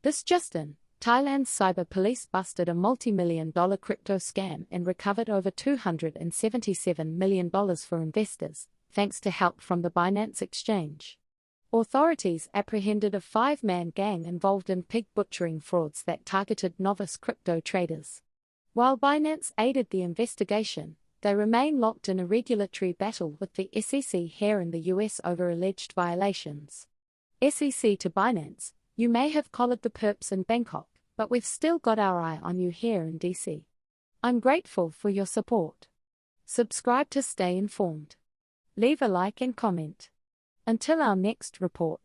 This just in, Thailand's cyber police busted a multi-million-dollar crypto scam and recovered over $277 million for investors, thanks to help from the Binance exchange. Authorities apprehended a 5-man gang involved in pig butchering frauds that targeted novice crypto traders. While Binance aided the investigation, they remain locked in a regulatory battle with the SEC here in the US over alleged violations. SEC to Binance: you may have collared the perps in Bangkok, but we've still got our eye on you here in DC. I'm grateful for your support. Subscribe to stay informed. Leave a like and comment. Until our next report.